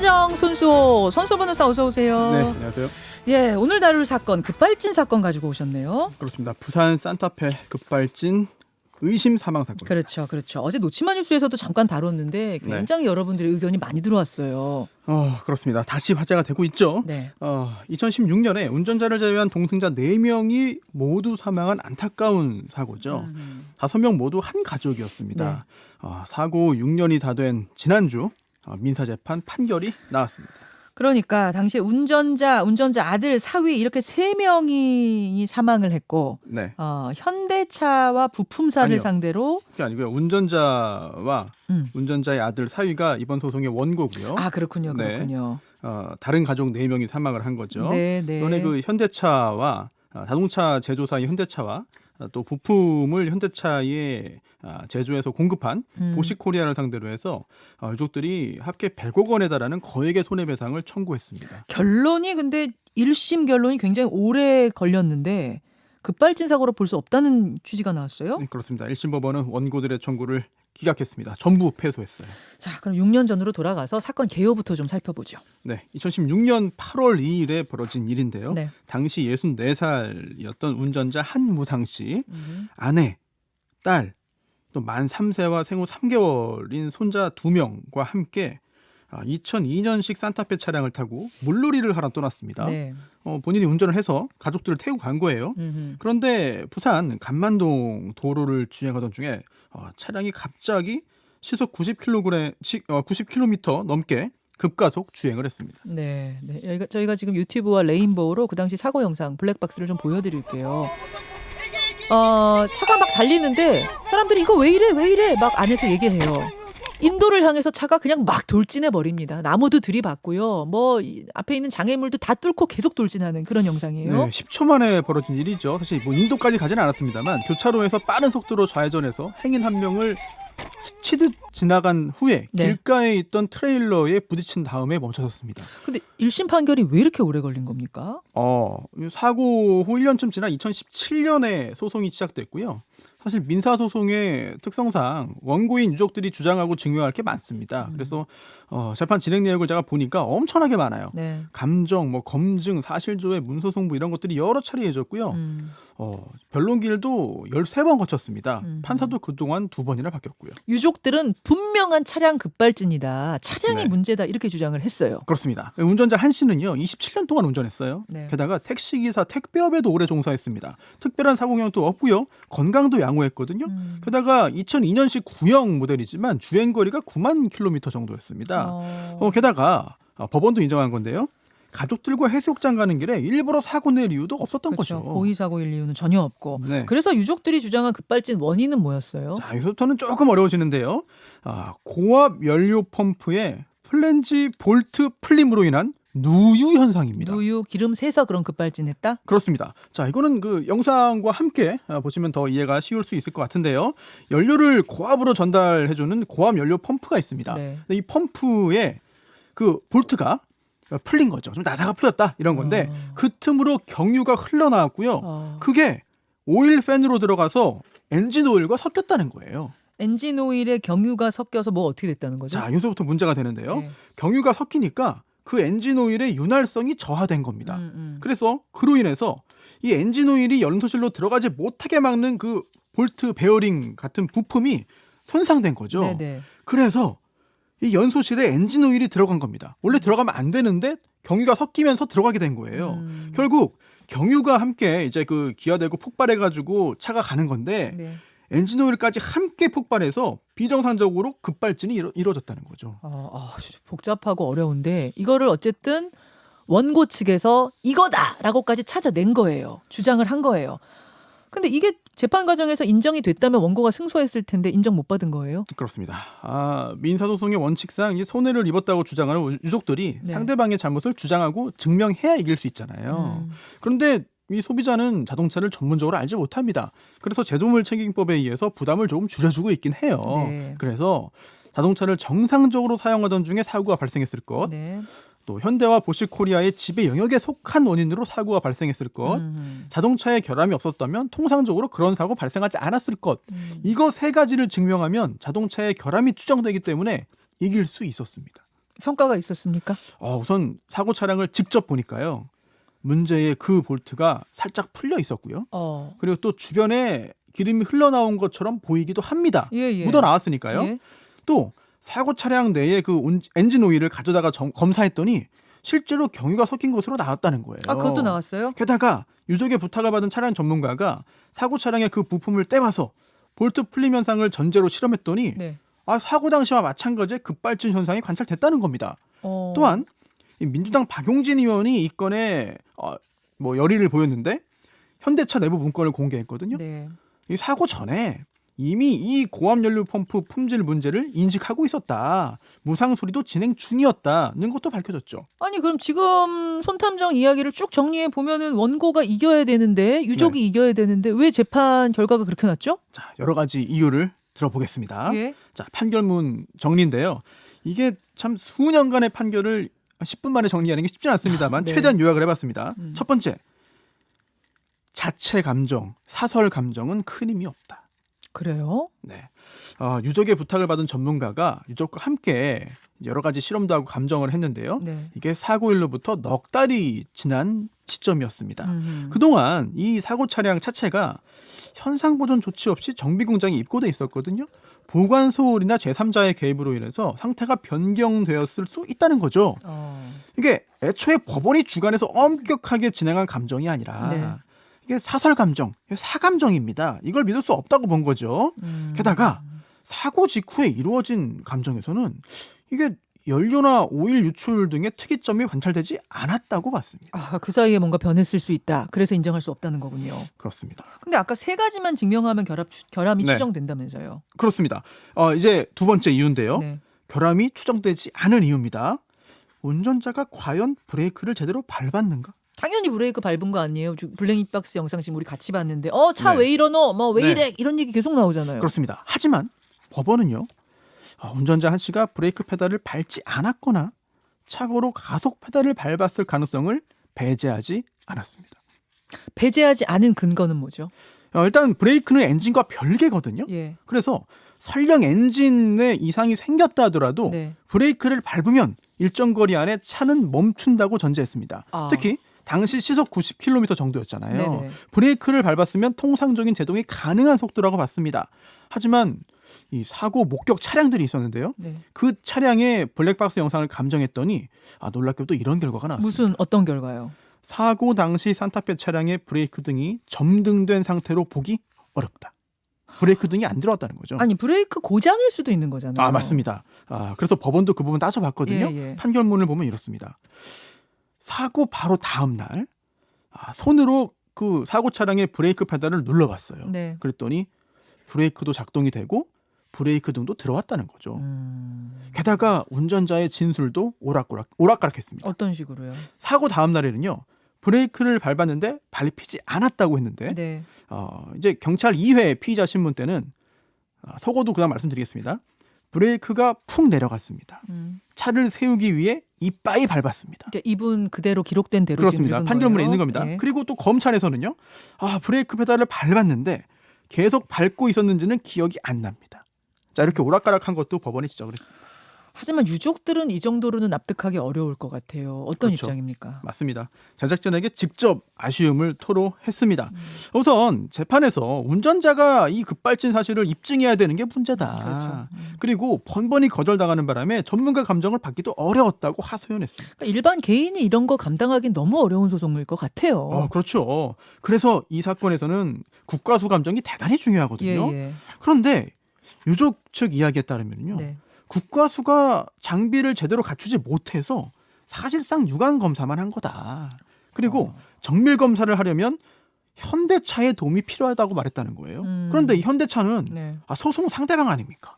김현정 손수호 변호사 어서 오세요. 네, 안녕하세요. 예, 오늘 다룰 사건 급발진 사건 가지고 오셨네요. 그렇습니다. 부산 산타페 급발진 의심 사망 사건. 그렇죠. 어제 노치마 뉴스에서도 잠깐 다뤘는데 굉장히 여러분들의 의견이 많이 들어왔어요. 그렇습니다. 다시 화제가 되고 있죠. 네. 2016년에 운전자를 제외한 동승자 4명이 모두 사망한 안타까운 사고죠. 5명 모두 한 가족이었습니다. 사고 6년이 다 된 지난주 민사재판 판결이 나왔습니다. 그러니까 당시에 운전자 아들 사위 이렇게 3명이 사망을 했고 네. 현대차와 부품사를 아니요. 상대로 그게 아니고요. 운전자와 운전자의 아들 사위가 이번 소송의 원고고요. 아 그렇군요. 네. 다른 가족 4명이 사망을 한 거죠. 이번에 그 현대차와 자동차 제조사인 현대차와 또 부품을 현대차에 제조해서 공급한 보시코리아를 상대로 해서 유족들이 합계 100억 원에 달하는 거액의 손해배상을 청구했습니다. 결론이 근데 1심 결론이 굉장히 오래 걸렸는데 급발진 사고로 볼 수 없다는 취지가 나왔어요? 네, 그렇습니다. 1심 법원은 원고들의 청구를 기각했습니다. 전부 패소했어요. 자, 그럼 6년 전으로 돌아가서 사건 개요부터 좀 살펴보죠. 네, 2016년 8월 2일에 벌어진 일인데요. 네. 당시 64살이었던 운전자 한무상 씨, 아내, 딸, 또 만 3세와 생후 3개월인 손자 2명과 함께 2002년식 산타페 차량을 타고 물놀이를 하러 떠났습니다. 네. 본인이 운전을 해서 가족들을 태우고 간 거예요. 그런데 부산 간만동 도로를 주행하던 중에 차량이 갑자기 시속 90km 넘게 급가속 주행을 했습니다. 네. 저희가 지금 유튜브와 레인보우로 그 당시 사고 영상 블랙박스를 좀 보여드릴게요. 차가 막 달리는데 사람들이 이거 왜 이래 막 안에서 얘기해요. 인도를 향해서 차가 그냥 막 돌진해 버립니다. 나무도 들이받고요. 앞에 있는 장애물도 다 뚫고 계속 돌진하는 그런 영상이에요. 네, 10초 만에 벌어진 일이죠. 사실 인도까지 가지는 않았습니다.만 교차로에서 빠른 속도로 좌회전해서 행인 한 명을 스치듯 지나간 후에 길가에 있던 트레일러에 부딪힌 다음에 멈춰섰습니다. 근데 1심 판결이 왜 이렇게 오래 걸린 겁니까? 사고 후 1년쯤 지난 2017년에 소송이 시작됐고요. 사실 민사소송의 특성상 원고인 유족들이 주장하고 증명할 게 많습니다. 그래서 재판 진행 내역을 제가 보니까 엄청나게 많아요. 네. 감정, 검증, 사실조회, 문소송부 이런 것들이 여러 차례 이어졌고요. 변론기일도 13번 거쳤습니다. 판사도 그동안 2번이나 바뀌었고요. 유족들은 분명한 차량 급발진이다. 차량이 네. 문제다. 이렇게 주장을 했어요. 그렇습니다. 운전자 한 씨는요. 27년 동안 운전했어요. 네. 게다가 택시기사, 택배업에도 오래 종사했습니다. 특별한 사고 경험도 없고요. 건강도 양호했거든요. 게다가 2002년식 구형 모델이지만 주행거리가 9만 킬로미터 정도였습니다. 게다가 법원도 인정한 건데요. 가족들과 해수욕장 가는 길에 일부러 사고 낼 이유도 없었던 그렇죠. 거죠. 고의사고일 이유는 전혀 없고. 네. 그래서 유족들이 주장한 급발진 원인은 뭐였어요? 자, 여기서부터는 조금 어려워지는데요. 고압 연료 펌프의 플랜지 볼트 풀림으로 인한 누유 현상입니다. 누유 기름 새서 그런 급발진했다? 그렇습니다. 자, 이거는 그 영상과 함께 보시면 더 이해가 쉬울 수 있을 것 같은데요. 연료를 고압으로 전달해주는 고압 연료 펌프가 있습니다. 네. 근데 이 펌프에 그 볼트가 풀린 거죠. 좀 나사가 풀렸다 이런 건데 그 틈으로 경유가 흘러나왔고요. 그게 오일 팬으로 들어가서 엔진 오일과 섞였다는 거예요. 엔진 오일에 경유가 섞여서 어떻게 됐다는 거죠? 자, 여기서부터 문제가 되는데요. 네. 경유가 섞이니까 그 엔진 오일의 윤활성이 저하된 겁니다. 그래서 그로 인해서 이 엔진 오일이 연소실로 들어가지 못하게 막는 그 볼트 베어링 같은 부품이 손상된 거죠. 네네. 그래서 이 연소실에 엔진 오일이 들어간 겁니다. 원래 들어가면 안 되는데 경유가 섞이면서 들어가게 된 거예요. 결국 경유가 함께 이제 그 기화되고 폭발해가지고 차가 가는 건데 네. 엔진 오일까지 함께 폭발해서 비정상적으로 급발진이 이루어졌다는 거죠. 복잡하고 어려운데 이거를 어쨌든 원고 측에서 이거다라고까지 찾아낸 거예요. 주장을 한 거예요. 근데 이게 재판 과정에서 인정이 됐다면 원고가 승소했을 텐데 인정 못 받은 거예요? 그렇습니다. 민사소송의 원칙상 이 손해를 입었다고 주장하는 유족들이 네. 상대방의 잘못을 주장하고 증명해야 이길 수 있잖아요. 그런데 이 소비자는 자동차를 전문적으로 알지 못합니다. 그래서 제도물 책임법에 의해서 부담을 조금 줄여주고 있긴 해요. 네. 그래서 자동차를 정상적으로 사용하던 중에 사고가 발생했을 것, 네. 또 현대와 보시코리아의 지배 영역에 속한 원인으로 사고가 발생했을 것, 자동차에 결함이 없었다면 통상적으로 그런 사고 발생하지 않았을 것, 이거 세 가지를 증명하면 자동차에 결함이 추정되기 때문에 이길 수 있었습니다. 성과가 있었습니까? 우선 사고 차량을 직접 보니까요. 문제의 그 볼트가 살짝 풀려 있었고요. 그리고 또 주변에 기름이 흘러나온 것처럼 보이기도 합니다. 예. 묻어 나왔으니까요. 예. 또 사고 차량 내에 그 엔진 오일을 가져다가 검사했더니 실제로 경유가 섞인 것으로 나왔다는 거예요. 그것도 나왔어요? 게다가 유족의 부탁을 받은 차량 전문가가 사고 차량의 그 부품을 떼와서 볼트 풀림 현상을 전제로 실험했더니 네. 사고 당시와 마찬가지의 급발진 현상이 관찰됐다는 겁니다. 또한 이 민주당 박용진 의원이 이 건에 열의를 보였는데 현대차 내부 문건을 공개했거든요. 네. 이 사고 전에 이미 이 고압연료 펌프 품질 문제를 인식하고 있었다. 무상 수리도 진행 중이었다는 것도 밝혀졌죠. 아니 그럼 지금 손탐정 이야기를 쭉 정리해 보면은 원고가 이겨야 되는데 유족이 이겨야 되는데 왜 재판 결과가 그렇게 났죠? 자, 여러 가지 이유를 들어보겠습니다. 예. 자, 판결문 정리인데요. 이게 참 수년간의 판결을 10분 만에 정리하는 게 쉽지 않습니다만 네. 최대한 요약을 해봤습니다. 첫 번째, 자체 감정, 사설 감정은 큰 힘이 없다. 그래요? 네. 유족의 부탁을 받은 전문가가 유족과 함께 여러 가지 실험도 하고 감정을 했는데요. 네. 이게 사고일로부터 넉 달이 지난 시점이었습니다. 그동안 이 사고 차량 차체가 현상 보존 조치 없이 정비 공장에 입고돼 있었거든요. 보관 소홀이나 제3자의 개입으로 인해서 상태가 변경되었을 수 있다는 거죠. 이게 애초에 법원이 주관해서 엄격하게 진행한 감정이 아니라 네. 이게 사설 감정, 사감정입니다. 이걸 믿을 수 없다고 본 거죠. 게다가 사고 직후에 이루어진 감정에서는 이게 연료나 오일 유출 등의 특이점이 관찰되지 않았다고 봤습니다. 그 사이에 뭔가 변했을 수 있다. 그래서 인정할 수 없다는 거군요. 그렇습니다. 근데 아까 세 가지만 증명하면 결함이 네. 추정된다면서요. 그렇습니다. 이제 두 번째 이유인데요. 네. 결함이 추정되지 않은 이유입니다. 운전자가 과연 브레이크를 제대로 밟았는가? 당연히 브레이크 밟은 거 아니에요? 블랙박스 영상 지금 우리 같이 봤는데 차 네. 왜 이러노? 왜 네. 이래? 이런 얘기 계속 나오잖아요. 그렇습니다. 하지만 법원은요. 운전자 한 씨가 브레이크 페달을 밟지 않았거나 착오로 가속 페달을 밟았을 가능성을 배제하지 않았습니다. 배제하지 않은 근거는 뭐죠? 일단 브레이크는 엔진과 별개거든요. 예. 그래서 설령 엔진에 이상이 생겼다 하더라도 네. 브레이크를 밟으면 일정 거리 안에 차는 멈춘다고 전제했습니다. 특히 당시 시속 90km 정도였잖아요. 네네. 브레이크를 밟았으면 통상적인 제동이 가능한 속도라고 봤습니다. 하지만 이 사고 목격 차량들이 있었는데요. 네. 그 차량의 블랙박스 영상을 감정했더니 놀랍게도 이런 결과가 나왔습니다. 어떤 결과요? 사고 당시 산타페 차량의 브레이크 등이 점등된 상태로 보기 어렵다. 브레이크 등이 안 들어왔다는 거죠. 아니 브레이크 고장일 수도 있는 거잖아요. 맞습니다. 그래서 법원도 그 부분 따져봤거든요. 예. 판결문을 보면 이렇습니다. 사고 바로 다음 날 손으로 그 사고 차량의 브레이크 페달을 눌러봤어요. 네. 그랬더니 브레이크도 작동이 되고 브레이크 등도 들어왔다는 거죠. 게다가 운전자의 진술도 오락가락했습니다. 어떤 식으로요? 사고 다음 날에는요. 브레이크를 밟았는데 밟히지 않았다고 했는데 네. 이제 경찰 2회 피의자 신문 때는 속어도 그다음 말씀드리겠습니다. 브레이크가 푹 내려갔습니다. 차를 세우기 위해 이빠이 밟았습니다. 그러니까 이분 그대로 기록된 대로 그렇습니다. 지금 읽은 판결문에 거예요? 있는 겁니다. 예. 그리고 또 검찰에서는요. 브레이크 페달을 밟았는데 계속 밟고 있었는지는 기억이 안 납니다. 자, 이렇게 오락가락한 것도 법원이 지적을 했습니다. 하지만 유족들은 이 정도로는 납득하기 어려울 것 같아요. 어떤 그렇죠. 입장입니까? 맞습니다. 제작진에게 직접 아쉬움을 토로했습니다. 우선 재판에서 운전자가 이 급발진 사실을 입증해야 되는 게 문제다. 그렇죠. 그리고 번번이 거절당하는 바람에 전문가 감정을 받기도 어려웠다고 하소연했습니다. 그러니까 일반 개인이 이런 거 감당하기는 너무 어려운 소송일 것 같아요. 그렇죠. 그래서 이 사건에서는 국가수 감정이 대단히 중요하거든요. 예. 그런데 유족 측 이야기에 따르면요. 네. 국가수가 장비를 제대로 갖추지 못해서 사실상 유관 검사만 한 거다. 그리고 정밀 검사를 하려면 현대차의 도움이 필요하다고 말했다는 거예요. 그런데 이 현대차는 네. 소송 상대방 아닙니까?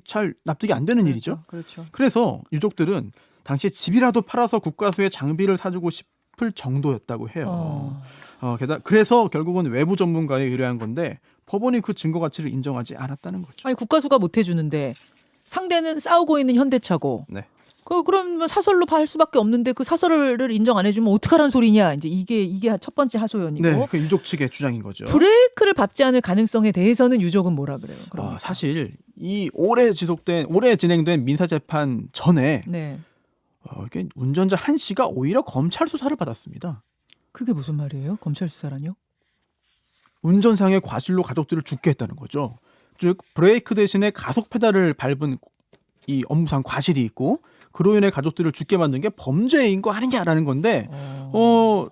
잘 납득이 안 되는 일이죠. 그렇죠. 그래서 유족들은 당시에 집이라도 팔아서 국가수에 장비를 사주고 싶을 정도였다고 해요. 그래서 결국은 외부 전문가에 의뢰한 건데 법원이 그 증거 가치를 인정하지 않았다는 거죠. 아니 국가수가 못 해주는데 상대는 싸우고 있는 현대차고 네. 그럼 사설로 할 수밖에 없는데 그 사설을 인정 안 해주면 어떡하라는 소리냐. 이제 이게 첫 번째 하소연이고. 네, 그 유족 측의 주장인 거죠. 브레이크를 밟지 않을 가능성에 대해서는 유족은 뭐라 그래요? 사실 이 오래 진행된 민사 재판 전에 네. 이게 운전자 한 씨가 오히려 검찰 수사를 받았습니다. 그게 무슨 말이에요? 검찰 수사라뇨? 운전상의 과실로 가족들을 죽게 했다는 거죠. 즉 브레이크 대신에 가속 페달을 밟은 이 업무상 과실이 있고 그로 인해 가족들을 죽게 만든 게 범죄인 거 아니냐라는 건데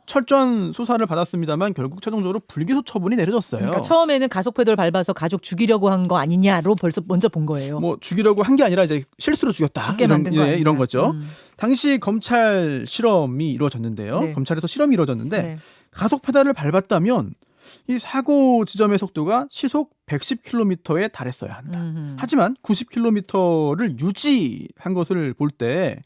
철저한 수사를 받았습니다만 결국 최종적으로 불기소 처분이 내려졌어요. 그러니까 처음에는 가속 페달 밟아서 가족 죽이려고 한 거 아니냐로 벌써 먼저 본 거예요. 뭐 죽이려고 한 게 아니라 이제 실수로 죽였다. 죽게 만든 거 이런 거죠. 당시 검찰 실험이 이루어졌는데요. 네. 검찰에서 실험이 이루어졌는데 네. 가속 페달을 밟았다면 이 사고 지점의 속도가 시속 110km에 달했어야 한다. 하지만 90km를 유지한 것을 볼 때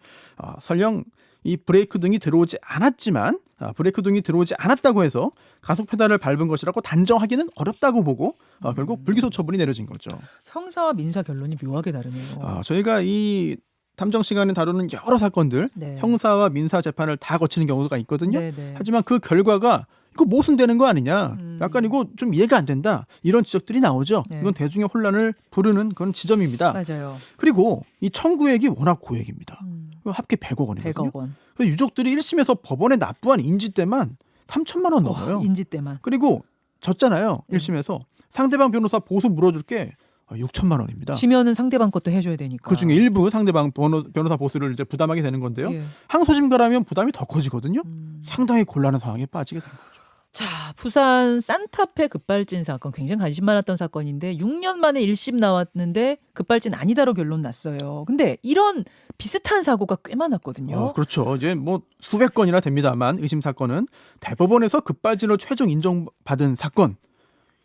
설령 이 브레이크 등이 들어오지 않았다고 해서 가속 페달을 밟은 것이라고 단정하기는 어렵다고 보고 결국 불기소 처분이 내려진 거죠. 형사와 민사 결론이 묘하게 다르네요. 저희가 이 탐정 시간에 다루는 여러 사건들 네. 형사와 민사 재판을 다 거치는 경우가 있거든요. 네. 하지만 그 결과가 이거 모순되는 거 아니냐. 약간 이거 좀 이해가 안 된다. 이런 지적들이 나오죠. 네. 이건 대중의 혼란을 부르는 그런 지점입니다. 맞아요. 그리고 이 청구액이 워낙 고액입니다. 합계 100억 원이거든요. 100억 원. 그래서 유족들이 1심에서 법원에 납부한 인지때만 3천만 원 넘어요. 인지때만. 그리고 졌잖아요. 네. 1심에서. 상대방 변호사 보수 물어줄 게 6천만 원입니다. 지면은 상대방 것도 해줘야 되니까. 그중에 일부 상대방 변호사 보수를 이제 부담하게 되는 건데요. 예. 항소심가라면 부담이 더 커지거든요. 상당히 곤란한 상황에 빠지게 된 거죠. 자, 부산 산타페 급발진 사건 굉장히 관심 많았던 사건인데 6년 만에 1심 나왔는데 급발진 아니다로 결론 났어요. 근데 이런 비슷한 사고가 꽤 많았거든요. 그렇죠. 이제 뭐 수백 건이나 됩니다만 의심 사건은 대법원에서 급발진으로 최종 인정받은 사건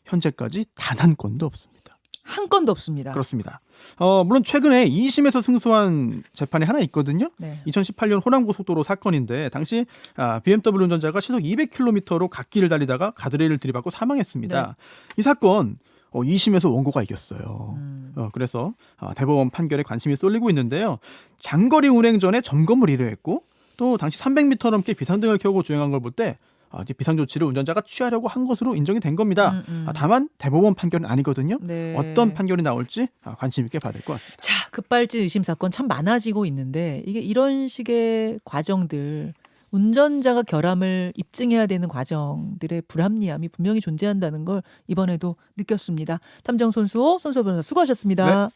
현재까지 단 한 건도 없습니다. 한 건도 없습니다. 그렇습니다. 물론 최근에 2심에서 승소한 재판이 하나 있거든요. 네. 2018년 호남고속도로 사건인데 당시 BMW 운전자가 시속 200km로 갓길을 달리다가 가드레일을 들이받고 사망했습니다. 네. 이 사건 2심에서 원고가 이겼어요. 그래서 대법원 판결에 관심이 쏠리고 있는데요. 장거리 운행 전에 점검을 의뢰했고 또 당시 300m 넘게 비상등을 켜고 주행한 걸 볼 때 비상조치를 운전자가 취하려고 한 것으로 인정이 된 겁니다. 다만 대법원 판결은 아니거든요. 네. 어떤 판결이 나올지 관심 있게 봐야 될 것 같습니다. 자, 급발진 의심 사건 참 많아지고 있는데 이게 이런 식의 과정들 운전자가 결함을 입증해야 되는 과정들의 불합리함이 분명히 존재한다는 걸 이번에도 느꼈습니다. 탐정 손수호 변호사 수고하셨습니다.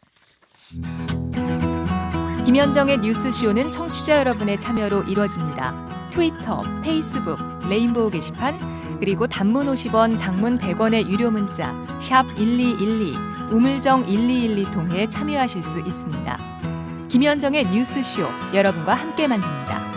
네. 김현정의 뉴스쇼는 청취자 여러분의 참여로 이루어집니다. 트위터, 페이스북, 레인보우 게시판, 그리고 단문 50원, 장문 100원의 유료 문자 샵 1212, 우물정 1212 통해 참여하실 수 있습니다. 김현정의 뉴스쇼, 여러분과 함께 만듭니다.